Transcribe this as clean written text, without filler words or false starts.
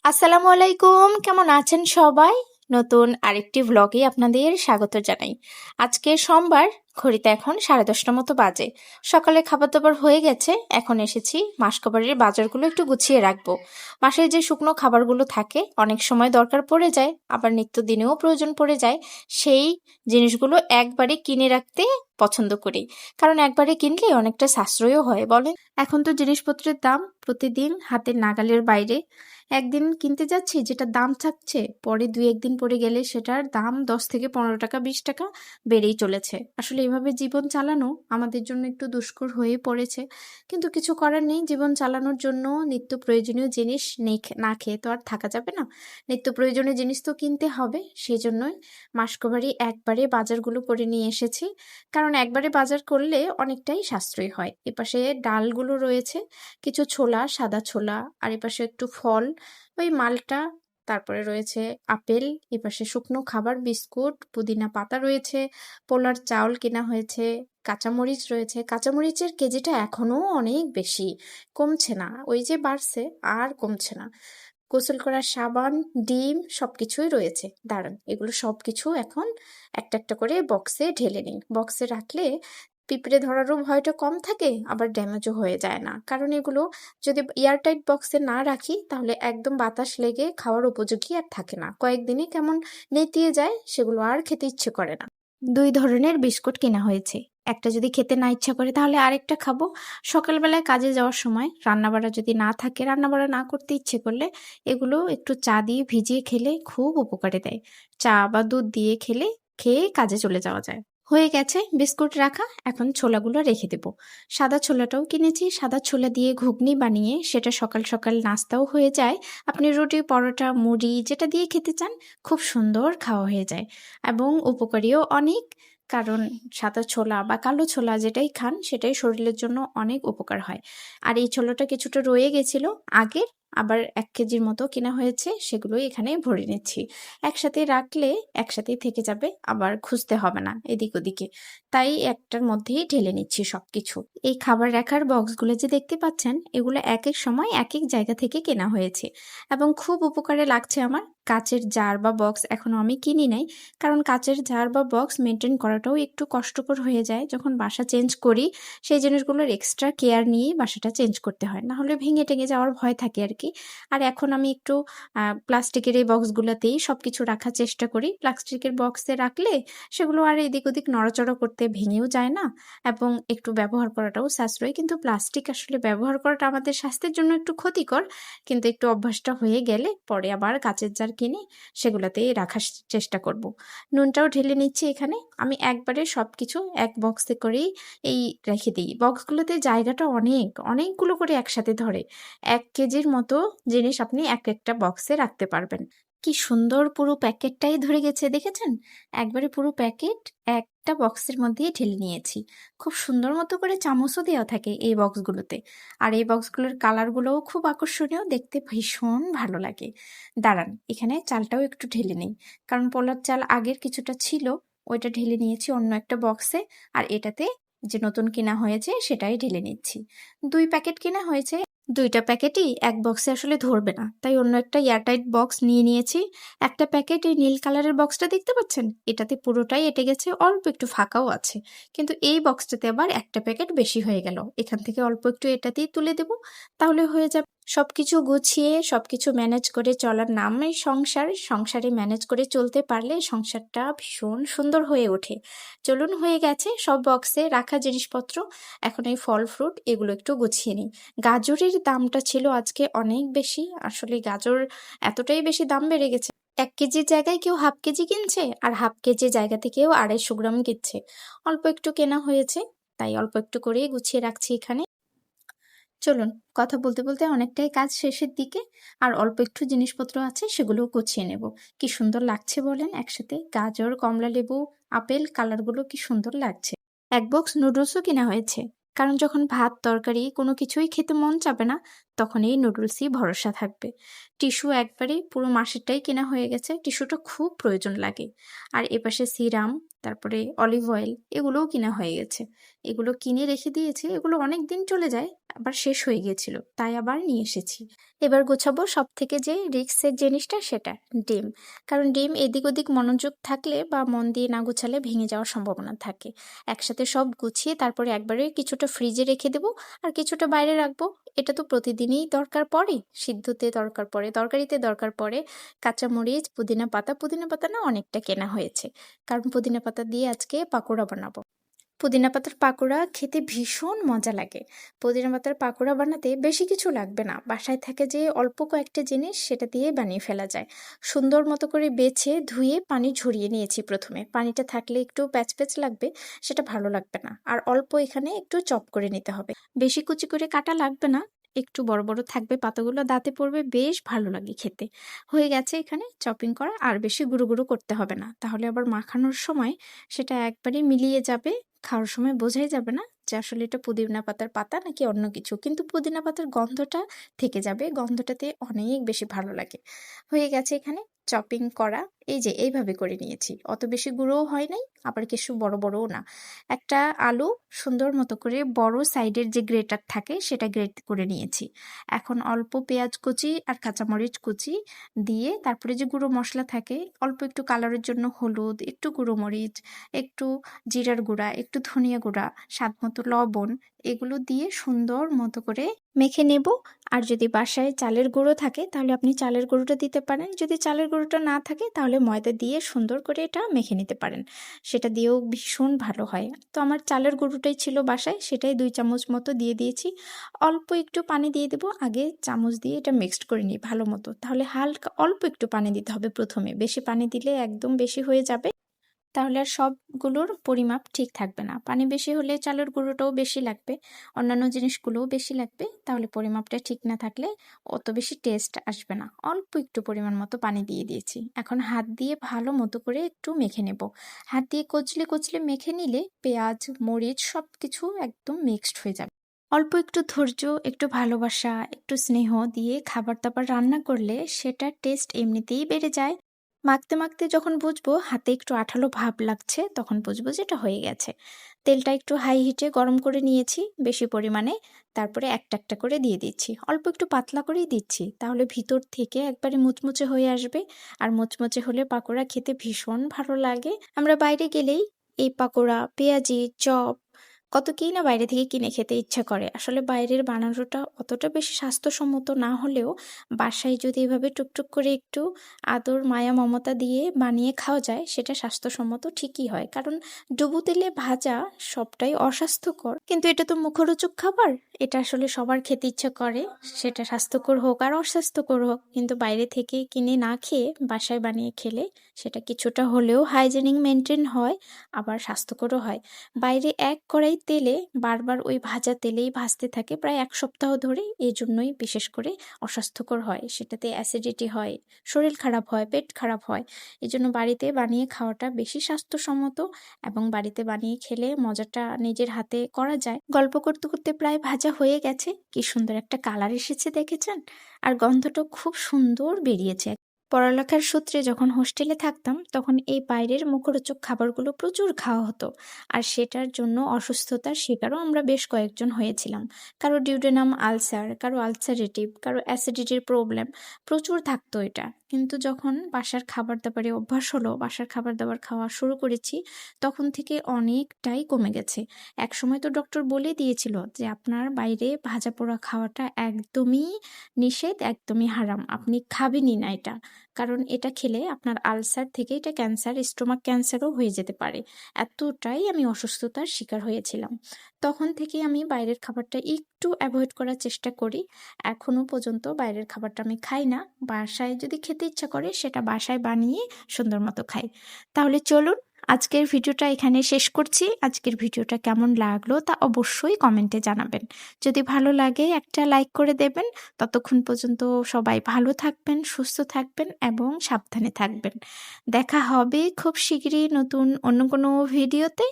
আসসালামু আলাইকুম, কেমন আছেন সবাই? নতুন আরেকটি ভ্লগে আপনাদের স্বাগত জানাই। আজকে সোমবার, ঘড়িতে এখন 10:30 মতো বাজে। সকালে খাবার দাবার হয়ে গেছে, এখন এসেছি মাসকবাড়ির বাজারগুলো একটু গুছিয়ে রাখবো। মাসের যে শুকনো খাবারগুলো থাকে অনেক সময় দরকার পড়ে যায়, আবার নিত্যদিনেও প্রয়োজন পড়ে যায়। সেই জিনিসগুলো একবারে কিনে রাখতে পছন্দ করি, কারণ একবারে কিনলে অনেকটা সাশ্রয়ও হয় বলে। এখন তো জিনিসপত্রের দাম প্রতিদিন হাতের নাগালের বাইরে। একদিন কিনতে যাচ্ছি যেটা দাম থাকছে, পরে 2-1 দিন পরে গেলে সেটার দাম 10 থেকে 15 টাকা 20 টাকা বেড়েই চলেছে। আসলে এভাবে জীবন চালানো আমাদের জন্য একটু দুষ্কর হয়ে পড়েছে, কিন্তু কিছু করার নেই। জীবন চালানোর জন্য নিত্য প্রয়োজনীয় জিনিস না খেয়ে তো আর থাকা যাবে না। নিত্য প্রয়োজনীয় জিনিস তো কিনতে হবে, সেই জন্যই মাসকবাড়ি একবারে বাজারগুলো করে নিয়ে এসেছি। কারণ একবারে বাজার করলে অনেকটাই সাশ্রয়ী হয়। এপাশে ডালগুলো রয়েছে, কিছু ছোলা, সাদা ছোলা, আর এপাশে একটু ফল, ওই মালটা, তারপরে রয়েছে আপেল, এপাশে শুকনো খাবার, বিস্কুট, পুদিনা পাতা রয়েছে, পোলার চাউল কেনা হয়েছে, কাঁচামরিচ রয়েছে। কাঁচামরিচের কেজিটা এখনো অনেক বেশি, কমছে না, ওই যে বাড়ছে আর কমছে না। গোসল করার সাবান, ডিম সবকিছুই রয়েছে। দাঁড়ান, এগুলো সবকিছু এখন একটা একটা করে বক্সে ঢেলে নিই। বক্সে রাখলে পিঁপড়ে ধরারও ভয়টা কম থাকে, আবার ড্যামেজও হয়ে যায় না। কারণ এগুলো যদি এয়ারটাইট বক্সে না রাখি তাহলে একদম বাতাস লেগে খাওয়ার উপযোগী আর থাকে না, কয়েকদিনে কেমন নেতিয়ে যায়, সেগুলো আর খেতে ইচ্ছে করে না। 2 ধরনের বিস্কুট কেনা হয়েছে, একটা যদি খেতে না ইচ্ছা করে তাহলে আরেকটা খাবো। সকালবেলায় কাজে যাওয়ার সময় রান্নাবাড়া যদি না থাকে, রান্নাবাড়া না করতে ইচ্ছে করলে এগুলো একটু চা দিয়ে ভিজিয়ে খেলে খুব উপকারে দেয়। চা বা দুধ দিয়ে খেয়ে কাজে চলে যাওয়া যায়। হয়ে গেছে বিস্কুট রাখা, এখন ছোলাগুলো রেখে দেব। সাদা ছোলাটাও কিনেছি, সাদা ছোলা দিয়ে ঘুগনি বানিয়ে সেটা সকাল সকাল নাস্তাও হয়ে যায়। আপনি রুটি, পরোটা, মুড়ি যেটা দিয়ে খেতে চান খুব সুন্দর খাওয়া হয়ে যায়, এবং উপকারীও অনেক। কারণ সাদা ছোলা বা কালো ছোলা যেটাই খান সেটাই শরীরের জন্য অনেক উপকার হয়। আর এই ছোলাটা কিছুটা রয়ে গেছিল আগে, আবার 1 কেজির মতো কেনা হয়েছে, সেগুলোই এখানে ভরে নিচ্ছি। একসাথে রাখলে একসাথেই থেকে যাবে, আবার খুঁজতে হবে না এদিক ওদিকে। তাই একটার মধ্যেই ঢেলে নিচ্ছি সবকিছু। এই খাবার রাখার বক্সগুলো যে দেখতে পাচ্ছেন, এগুলো এক এক সময় এক এক জায়গা থেকে কেনা হয়েছে এবং খুব উপকারে লাগছে আমার। কাচের জার বা বক্স এখনো আমি কিনি নাই, কারণ কাচের জার বা বক্স মেনটেন করাটাও একটু কষ্টকর হয়ে যায়। যখন বাসা চেঞ্জ করি সেই জিনিসগুলোর এক্সট্রা কেয়ার নিয়েই বাসাটা চেঞ্জ করতে হয়, না হলে ভেঙে টেঙে যাওয়ার ভয় থাকে আর কি। আর এখন আমি একটু প্লাস্টিকের এই বক্সগুলোতেই সবকিছু রাখার চেষ্টা করি। প্লাস্টিকের বক্সে রাখলে সেগুলো আর এদিক ওদিক নড়াচড়া করতে ভেঙেও যায় না, এবং একটু ব্যবহার করাটাও সাশ্রয়ী। কিন্তু প্লাস্টিক আসলে ব্যবহার করাটা আমাদের স্বাস্থ্যের জন্য একটু ক্ষতিকর, কিন্তু একটু অভ্যাসটা হয়ে গেলে পরে আবার কাচের জার কিনে সেগুলোতেই রাখার চেষ্টা করব। নুনটাও ঢেলে নিচ্ছি এখানে। আমি একবারে সবকিছু এক বক্সে করেই এই রেখে দিই। বক্সগুলোতে জায়গাটা অনেকগুলো করে একসাথে ধরে। 1 কেজির মতো জিনিস আপনি এক একটা বক্সে রাখতে পারবেন। কি সুন্দর পুরো প্যাকেটটাই ধরে গেছে, দেখেছেন? একবারে পুরো প্যাকেট একটা বক্সের মধ্যেই ঢেলে নিয়েছি। খুব সুন্দর মতো করে চামচও দেওয়া থাকে এই বক্সগুলোতে। আর এই বক্সগুলোর কালারগুলোও খুব আকর্ষণীয়, দেখতে ভীষণ ভালো লাগে। দাঁড়ান, এখানে চালটাও একটু ঢেলে নেই, কারণ পোলার চাল আগের কিছুটা ছিল, ওইটা ঢেলে নিয়েছি অন্য একটা বক্সে। আর এটাতে যে নতুন কেনা হয়েছে সেটাই ঢেলে নিচ্ছি। 2 প্যাকেট কেনা হয়েছে, 2টা প্যাকেটই এক বক্সে আসলে ধরবে না, তাই অন্য একটা এয়ারটাইট বক্স নিয়ে নিয়েছি। একটা প্যাকেট এই নীল কালারের বক্সটা দেখতে পাচ্ছেন, এটাতে পুরোটাই এঁটে গেছে, অল্প একটু ফাঁকাও আছে। কিন্তু এই বক্সটাতে আবার একটা প্যাকেট বেশি হয়ে গেল, এখান থেকে অল্প একটু এটাতেই তুলে দেব, তাহলে হয়ে যাবে। সবকিছু গুছিয়ে সবকিছু ম্যানেজ করে চলার নামই সংসার। সংসারে ম্যানেজ করে চলতে পারলে সংসারটা ভীষণ সুন্দর হয়ে ওঠে। চলুন, হয়ে গেছে সব বক্সে রাখা জিনিসপত্র। এখন এই ফল ফ্রুট এগুলো একটু গুছিয়ে নিই। গাজরের দামটা ছিল আজকে অনেক বেশি, আসলে গাজর এতটাই বেশি দাম বেড়ে গেছে। 1 কেজির জায়গায় কেউ হাফ কেজি কিনছে, আর হাফ কেজির জায়গা থেকেও 250 গ্রাম কিনছে। অল্প একটু কেনা হয়েছে, তাই অল্প একটু করেই গুছিয়ে রাখছি এখানে। চলুন, কথা বলতে বলতে অনেকটাই কাজ শেষের দিকে, আর অল্প একটু জিনিসপত্র আছে সেগুলোও গুছিয়ে নেব। কি সুন্দর লাগছে বলেন, একসাথে গাজর, কমলা লেবু, আপেল, কালারগুলো কি সুন্দর লাগছে। এক বক্স নুডলসও কেনা হয়েছে, কারণ যখন ভাত তরকারি কোনো কিছুই খেতে মন চাবে না, তখন এই নুডলসই ভরসা থাকবে। টিস্যু একবারেই পুরো মাসেরটাই কেনা হয়ে গেছে, টিস্যুটা খুব প্রয়োজন লাগে। আর এপাশে সিরাম, তারপরে অলিভ অয়েল, এগুলোও কিনা হয়ে গেছে। এগুলো কিনে রেখে দিয়েছি, এগুলো অনেক দিন চলে যায়, আবার শেষ হয়ে গিয়েছিল, তাই আবার নিয়ে এসেছি। এবার গোছাবো সব থেকে যে রিস্কের জিনিসটা, সেটা ডিম। কারণ ডিম এদিক ওদিক মনোযোগ থাকলে বা মন দিয়ে না গোছালে ভেঙে যাওয়ার সম্ভাবনা থাকে। একসাথে সব গুছিয়ে তারপরে একবারে কিছুটা ফ্রিজে রেখে দেবো আর কিছুটা বাইরে রাখবো। এটা তো প্রতিদিনই দরকার পড়ে, সিদ্ধতে দরকার পড়ে, তরকারিতে দরকার পড়ে। কাঁচামরিচ, পুদিনা পাতা না অনেকটা কেনা হয়েছে, কারণ পুদিনা পাতা দিয়ে আজকে পাকোড়া বানাবো। পুদিনা পাতার পাকোড়া খেতে ভীষণ মজা লাগে। পুদিনা পাতার পাকোড়া বানাতে বেশি কিছু লাগবে না, বাসায় থাকে যে অল্প কয়েকটা জিনিস সেটা দিয়ে বানিয়ে ফেলা যায়। সুন্দর মতো করে বেছে ধুয়ে পানি ঝরিয়ে নিয়েছি প্রথমে। পানিটা থাকলে একটু প্যাচ প্যাচ লাগবে, সেটা ভালো লাগবে না। আর অল্প এখানে একটু চপ করে নিতে হবে, বেশি কুচি করে কাটা লাগবে না, একটু বড় বড় থাকবে, পাতাগুলো দাঁতে পড়বে, বেশ ভালো লাগে খেতে। হয়ে গেছে এখানে চপিং করা, আর বেশি গুঁড়ো গুঁড়ো করতে হবে না, তাহলে আবার মাখানোর সময় সেটা একবারে মিলিয়ে যাবে। খাওয়ার সময় বোঝাই যাবে না যে আসলে এটা পুদিনা পাতার পাতা নাকি অন্য কিছু, কিন্তু পুদিনা পাতার গন্ধটা থেকে যাবে, গন্ধটাতে অনেক বেশি ভালো লাগে। হয়ে গেছে এখানে চপিং করা, এই যে এইভাবে করে নিয়েছি, অত বেশি গুঁড়োও হয় নাই, আবার কিছু বড় বড়ও না। একটা আলু সুন্দর মতো করে বড় সাইডের যে গ্রেটার থাকে সেটা গ্রেট করে নিয়েছি। এখন অল্প পেঁয়াজ কুচি আর কাঁচামরিচ কুচি দিয়ে তারপরে যে গুঁড়ো মশলা থাকে, অল্প একটু কালারের জন্য হলুদ, একটু গুঁড়ো মরিচ, একটু জিরার গুঁড়া, একটু ধনিয়া গুঁড়া, স্বাদ মতো লবণ, এগুলো দিয়ে সুন্দর মতো করে মেখে নেব। আর যদি বাসায় চালের গুঁড়ো থাকে তাহলে আপনি চালের গুঁড়োটা দিতে পারেন, যদি চালের গুঁড়োটা না থাকে তাহলে ময়দা দিয়ে সুন্দর করে এটা মেখে নিতে পারেন, সেটা দিয়েও ভীষণ ভালো হয়। তো আমার চালের গুঁড়োটাই ছিল বাসায়, সেটাই 2 চামচ মতো দিয়ে দিয়েছি। অল্প একটু পানি দিয়ে দেবো, আগে চামচ দিয়ে এটা মিক্সড করে নিই ভালো মতো, তাহলে হালকা অল্প একটু পানি দিতে হবে প্রথমে, বেশি পানি দিলে একদম বেশি হয়ে যাবে, তাহলে আর সবগুলোর পরিমাপ ঠিক থাকবে না। পানি বেশি হলে চালের গুঁড়োটাও বেশি লাগবে, অন্যান্য জিনিসগুলোও বেশি লাগবে, তাহলে পরিমাপটা ঠিক না থাকলে অত বেশি টেস্ট আসবে না। অল্প একটু পরিমাণ মতো পানি দিয়ে দিয়েছি, এখন হাত দিয়ে ভালো মতো করে একটু মেখে নেব। হাত দিয়ে কচলে কচলে মেখে নিলে পেঁয়াজ, মরিচ সব কিছু একদম মিক্সড হয়ে যাবে। অল্প একটু ধৈর্য, একটু ভালোবাসা, একটু স্নেহ দিয়ে খাবার দাবার রান্না করলে সেটার টেস্ট এমনিতেই বেড়ে যায়। মাখতে মাখতে যখন বুঝবো হাতে একটু আঠালো ভাব লাগছে, তখন বুঝবো যে এটা হয়ে গেছে। তেলটা একটু হাই হিটে গরম করে নিয়েছি বেশি পরিমাণে, তারপরে একটা একটা করে দিয়ে দিচ্ছি, অল্প একটু পাতলা করেই দিচ্ছি, তাহলে ভিতর থেকে একবারে মুচমুচে হয়ে আসবে। আর মুচমুচে হলে পাকোড়া খেতে ভীষণ ভালো লাগে। আমরা বাইরে গেলেই এই পাকোড়া, পেঁয়াজি, চপ কত কী না বাইরে থেকে কিনে খেতে ইচ্ছা করে। আসলে বাইরের বানানোটা অতটা বেশি স্বাস্থ্যসম্মত না হলেও বাসায় যদি এভাবে টুকটুক করে একটু আদর, মায়া, মমতা দিয়ে বানিয়ে খাওয়া যায়, সেটা স্বাস্থ্যসম্মত ঠিকই হয়। কারণ ডুবো তেলে ভাজা সবটাই অস্বাস্থ্যকর, কিন্তু এটা তো মুখরোচক খাবার, এটা আসলে সবার খেতে ইচ্ছা করে, সেটা স্বাস্থ্যকর হোক আর অস্বাস্থ্যকর হোক। কিন্তু বাইরে থেকে কিনে না খেয়ে বাসায় বানিয়ে খেলে সেটা কিছুটা হলেও হাইজেনিক মেনটেন হয়, আবার স্বাস্থ্যকরও হয়। বাইরে এক কড়াই তেলে বারবার ওই ভাজা তেলেই ভাজতে থাকে প্রায় 1 সপ্তাহ ধরে, এজন্যই বিশেষ করে অস্বাস্থ্যকর হয়, সেটাতে অ্যাসিডিটি হয়, শরীর খারাপ হয়, পেট খারাপ হয়। এজন্য বাড়িতে বানিয়ে খাওয়াটা বেশি স্বাস্থ্যসম্মত, এবং বাড়িতে বানিয়ে খেলে মজাটা নিজের হাতে করা যায়। গল্প করতে করতে প্রায় ভাজা হয়ে গেছে, কি সুন্দর একটা কালার এসেছে দেখেছেন, আর গন্ধটা খুব সুন্দর বেরিয়েছে। পড়ালেখার সূত্রে যখন হোস্টেলে থাকতাম তখন এই বাইরের মুখরোচক খাবারগুলো প্রচুর খাওয়া হতো, আর সেটার জন্য অসুস্থতার শিকারও আমরা বেশ কয়েকজন হয়েছিলাম। কারো ডিউডেনাম আলসার, কারো আলসারেটিভ, কারো অ্যাসিডিটির প্রবলেম প্রচুর থাকতো এটা। কিন্তু যখন বাসার খাবার দাবারে অভ্যাস হলো, বাসার খাবার দাবার খাওয়া শুরু করেছি, তখন থেকে অনেকটাই কমে গেছে। একসময় তো ডক্টর বলে দিয়েছিল যে আপনার বাইরে ভাজা পোড়া খাওয়াটা একদমই নিষেধ, একদমই হারাম, আপনি খাবেনই না এটা, কারণ এটা খেলে আপনার আলসার থেকে এটা ক্যান্সার, স্টোমাক ক্যান্সারও হয়ে যেতে পারে। এতটাই আমি অসুস্থতার শিকার হয়েছিলাম। তখন থেকে আমি বাইরের খাবারটা একটু অ্যাভয়েড করার চেষ্টা করি। এখনো পর্যন্ত বাইরের খাবারটা আমি খাই না। বাসায় যদি খেতে ইচ্ছা করে সেটা বাসায় বানিয়ে সুন্দর মতো খাই। তাহলে চলুন আজকের ভিডিওটা এখানে শেষ করছি। আজকের ভিডিওটা কেমন লাগলো তা অবশ্যই কমেন্টে জানাবেন। যদি ভালো লাগে একটা লাইক করে দেবেন। ততক্ষণ পর্যন্ত সবাই ভালো থাকবেন, সুস্থ থাকবেন এবং সাবধানে থাকবেন। দেখা হবে খুব শিগগিরই নতুন অন্য কোনো ভিডিওতে।